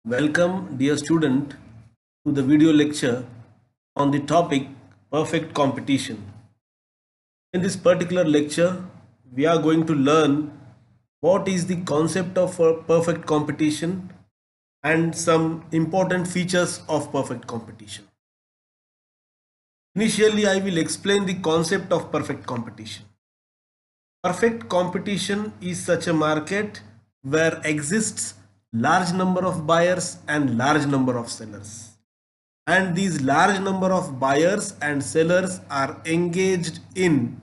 Welcome, dear student, to the video lecture on the topic perfect competition. In this particular lecture, we are going to learn what is the concept of a perfect competition and some important features of perfect competition. Initially, I will explain the concept of perfect competition. Perfect competition is such a market where exists large number of buyers and large number of sellers. And these large number of buyers and sellers are engaged in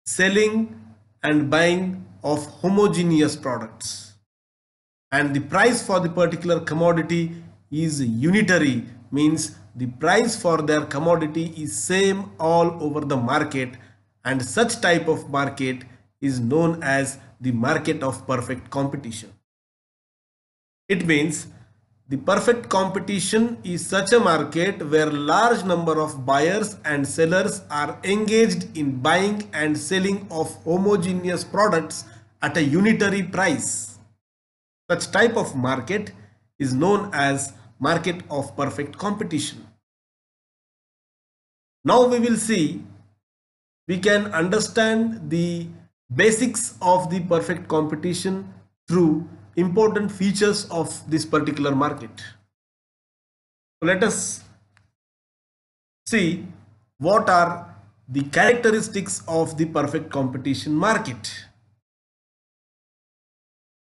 selling and buying of homogeneous products, and the price for the particular commodity is unitary, means the price for their commodity is same all over the market, and such type of market is known as the market of perfect competition. It means the perfect competition is such a market where large number of buyers and sellers are engaged in buying and selling of homogeneous products at a unitary price. Such type of market is known as market of perfect competition. Now we will see, we can understand the basics of the perfect competition through important features of this particular market. Let us see what are the characteristics of the perfect competition market.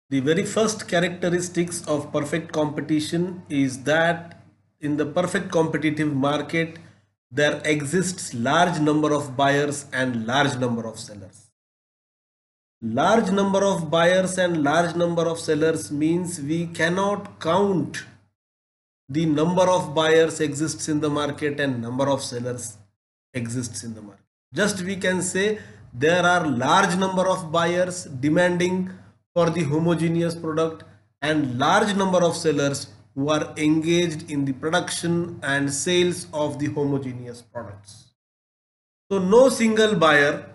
The very first characteristics of perfect competition is that in the perfect competitive market there exists large number of buyers and large number of sellers. Large number of buyers and large number of sellers means we cannot count the number of buyers exists in the market and number of sellers exists in the market. Just we can say there are large number of buyers demanding for the homogeneous product and large number of sellers who are engaged in the production and sales of the homogeneous products. So no single buyer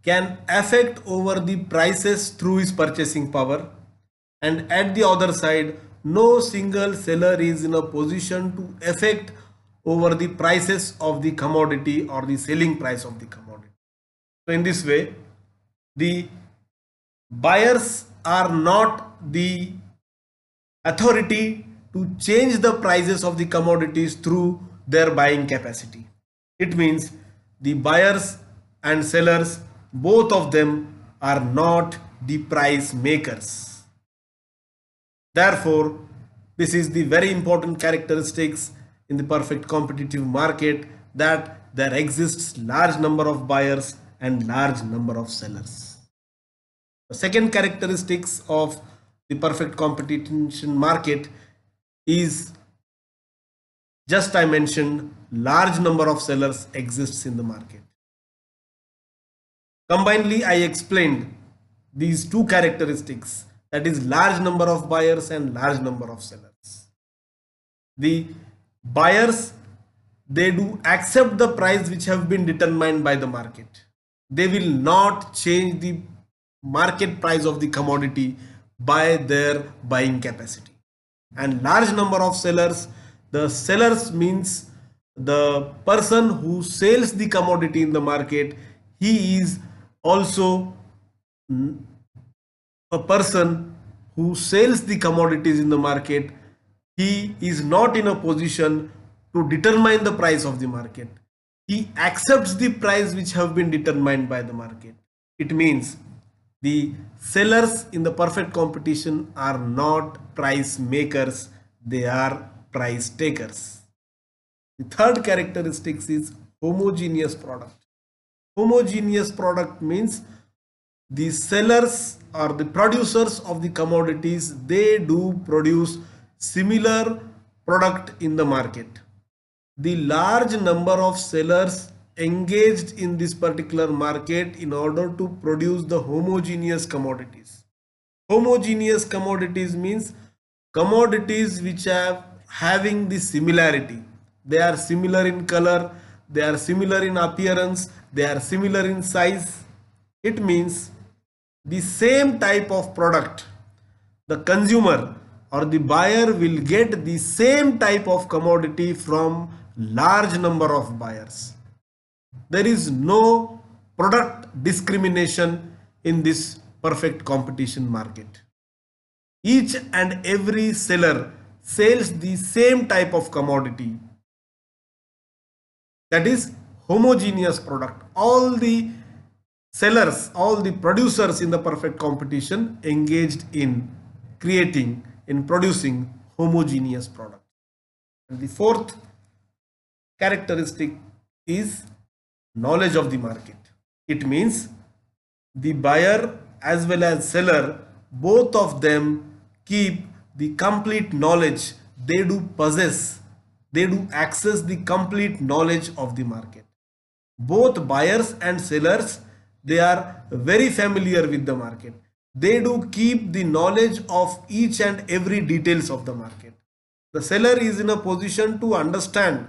can affect over the prices through his purchasing power, and at the other side no single seller is in a position to affect over the prices of the commodity or the selling price of the commodity. So in this way the buyers are not the authority to change the prices of the commodities through their buying capacity. It means the buyers and sellers, both of them are not the price makers. Therefore, this is the very important characteristics in the perfect competitive market, that there exists large number of buyers and large number of sellers. The second characteristics of the perfect competition market is, just I mentioned, large number of sellers exists in the market. Combinedly, I explained these two characteristics, that is large number of buyers and large number of sellers. The buyers, they do accept the price which have been determined by the market. They will not change the market price of the commodity by their buying capacity. And large number of sellers, the sellers means the person who sells the commodity in the market, he is also a person who sells the commodities in the market. He is not in a position to determine the price of the market. He accepts the price which have been determined by the market. It means the sellers in the perfect competition are not price makers, they are price takers. The third characteristics is homogeneous product. Homogeneous product means the sellers or the producers of the commodities, they do produce similar product in the market. The large number of sellers engaged in this particular market in order to produce the homogeneous commodities. Homogeneous commodities means commodities which are having the similarity. They are similar in color, they are similar in appearance, they are similar in size. It means the same type of product, the consumer or the buyer will get the same type of commodity from large number of buyers. There is no product discrimination in this perfect competition market. Each and every seller sells the same type of commodity, that is homogeneous product. All the sellers, all the producers in the perfect competition engaged in producing homogeneous product. And the fourth characteristic is knowledge of the market. It means the buyer as well as seller, both of them keep the complete knowledge. They do possess, they do access the complete knowledge of the market. Both buyers and sellers, they are very familiar with the market. They do keep the knowledge of each and every details of the market. The seller is in a position to understand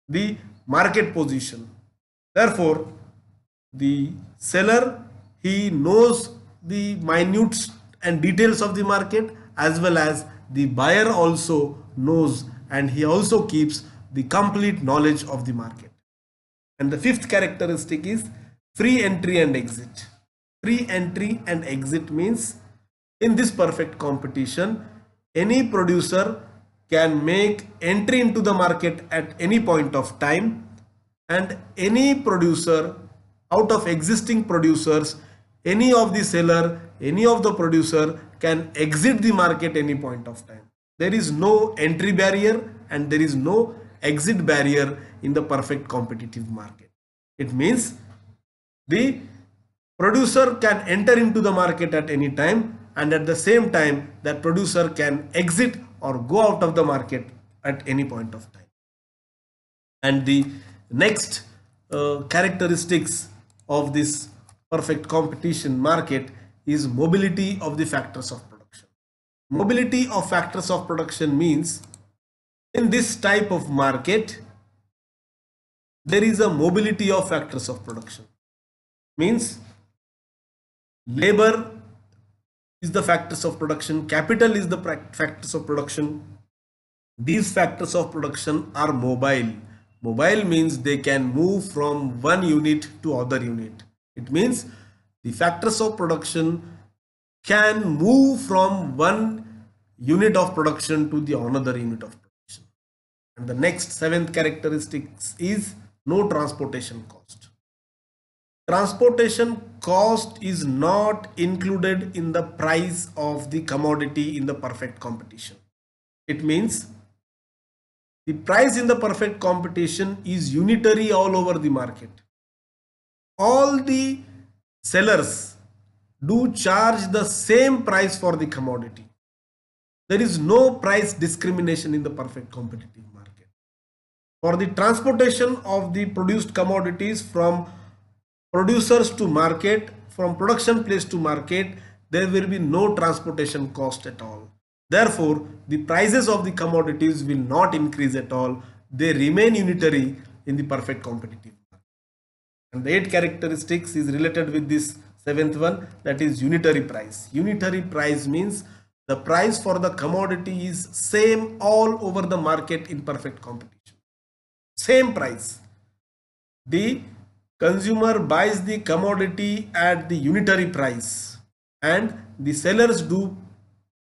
the market position. Therefore, the seller, he knows the minute and details of the market, as well as the buyer also knows and he also keeps the complete knowledge of the market. And the fifth characteristic is free entry and exit. Free entry and exit means in this perfect competition, any producer can make entry into the market at any point of time, and any producer out of existing producers, any of the seller, any of the producer can exit the market any point of time. There is no entry barrier and there is no exit barrier in the perfect competitive market. It means the producer can enter into the market at any time, and at the same time that producer can exit or go out of the market at any point of time. And the next characteristics of this perfect competition market is mobility of the factors of production. Mobility of factors of production means in this type of market there is a mobility of factors of production. Means labor is the factors of production, capital is the factors of production. These factors of production are mobile. Mobile means they can move from one unit to other unit. It means the factors of production can move from one unit of production to the another unit of production. And the next seventh characteristics is no transportation cost. Transportation cost is not included in the price of the commodity in the perfect competition. It means the price in the perfect competition is unitary all over the market. All the sellers do charge the same price for the commodity. There is no price discrimination in the perfect competitive market. For the transportation of the produced commodities from producers to market, from production place to market, there will be no transportation cost at all. Therefore, the prices of the commodities will not increase at all. They remain unitary in the perfect competitive market. And the eighth characteristics is related with this seventh one, that is unitary price. Unitary price means the price for the commodity is same all over the market in perfect competition. Same price. The consumer buys the commodity at the unitary price and the sellers do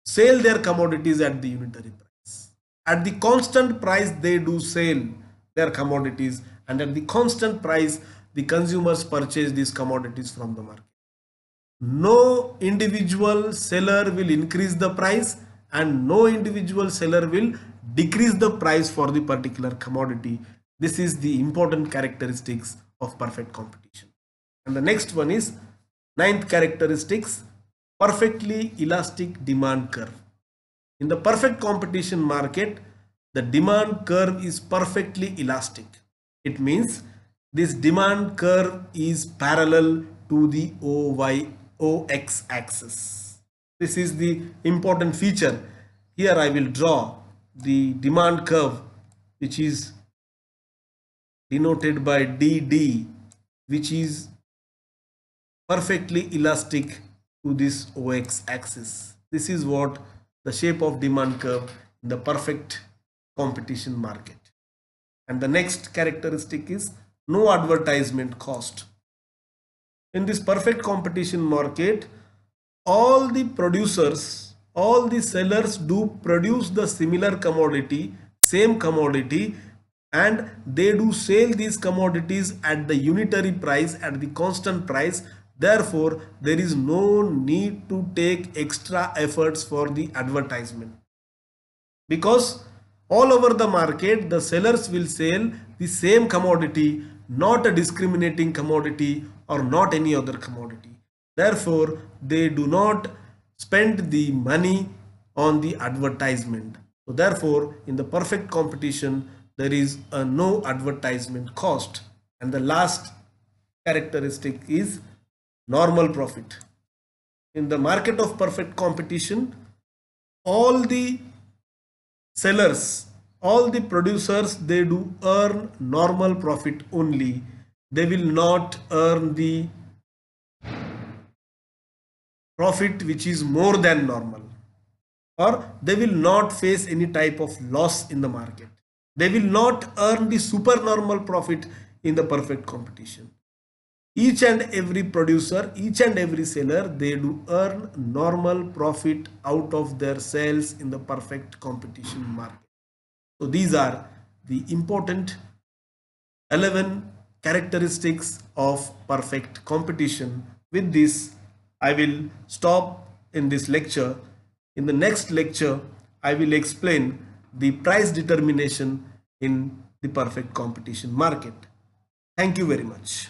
sell their commodities at the unitary price. At the constant price they do sell their commodities, and at the constant price the consumers purchase these commodities from the market. No individual seller will increase the price and no individual seller will decrease the price for the particular commodity. This is the important characteristics of perfect competition. And the next one is ninth characteristics, perfectly elastic demand curve. In the perfect competition market, the demand curve is perfectly elastic. It means this demand curve is parallel to the OX axis. This is the important feature. Here I will draw the demand curve, which is denoted by DD, which is perfectly elastic to this OX axis. This is what the shape of demand curve in the perfect competition market. And the next characteristic is no advertisement cost. In this perfect competition market, all the producers, all the sellers do produce the similar commodity, same commodity, and they do sell these commodities at the unitary price, at the constant price. Therefore, there is no need to take extra efforts for the advertisement, because all over the market the sellers will sell the same commodity, not a discriminating commodity or not any other commodity. Therefore, they do not spend the money on the advertisement. So therefore, in the perfect competition there is a no advertisement cost. And the last characteristic is normal profit. In the market of perfect competition, all the sellers, all the producers, they do earn normal profit only. They will not earn the profit which is more than normal, or they will not face any type of loss in the market. They will not earn the supernormal profit in the perfect competition. Each and every producer, each and every seller, they do earn normal profit out of their sales in the perfect competition market. So these are the important 11 characteristics of perfect competition. With this, I will stop in this lecture. In the next lecture, I will explain the price determination in the perfect competition market. Thank you very much.